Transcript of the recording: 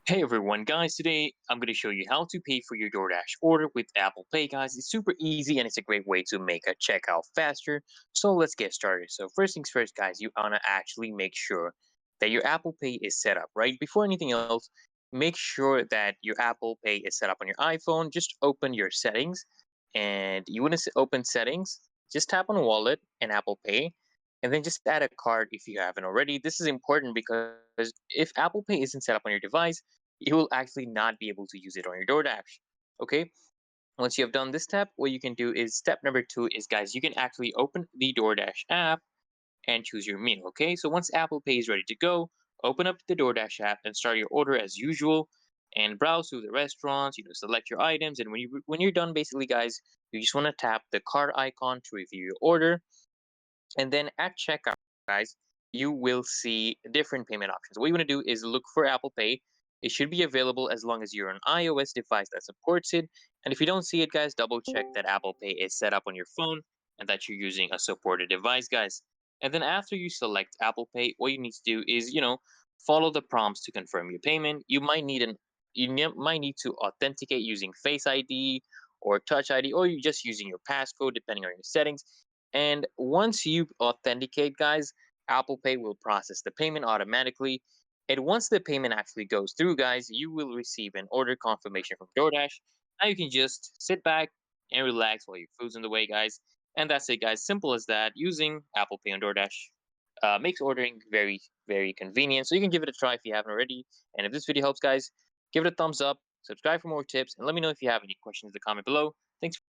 Hey everyone, guys. Today I'm going to show you how to pay for your DoorDash order with Apple Pay, guys. It's super easy and it's a great way to make a checkout faster. So let's get started. So, first things first, guys, you want to actually make sure that your Apple Pay is set up, right? Before anything else, make sure that your Apple Pay is set up on your iPhone. Just open your settings and you want to open settings, just tap on Wallet and Apple Pay. And then just add a card if you haven't already. This is important because if Apple Pay isn't set up on your device, you will actually not be able to use it on your DoorDash. Okay. Once you have done this step, what you can do is step number two is, guys, you can actually open the DoorDash app and choose your meal. Okay. So once Apple Pay is ready to go, open up the DoorDash app and start your order as usual and browse through the restaurants, select your items. And when you're done, basically, guys, you just want to tap the card icon to review your order. And then at checkout, guys, you will see different payment options. What you want to do is look for Apple Pay. It should be available as long as you're an iOS device that supports it. And if you don't see it, guys, double check that Apple Pay is set up on your phone and that you're using a supported device, guys. And then after you select Apple Pay, what you need to do is, follow the prompts to confirm your payment. You might need to authenticate using Face ID or Touch ID, or you just using your passcode depending on your settings. And once you authenticate, guys, Apple Pay will process the payment automatically. And once the payment actually goes through, guys, you will receive an order confirmation from DoorDash. Now you can just sit back and relax while your food's on the way, guys. And that's it, guys. Simple as that. Using Apple Pay on DoorDash makes ordering very, very convenient. So you can give it a try if you haven't already. And if this video helps, guys, give it a thumbs up, subscribe for more tips, and let me know if you have any questions in the comment below. Thanks.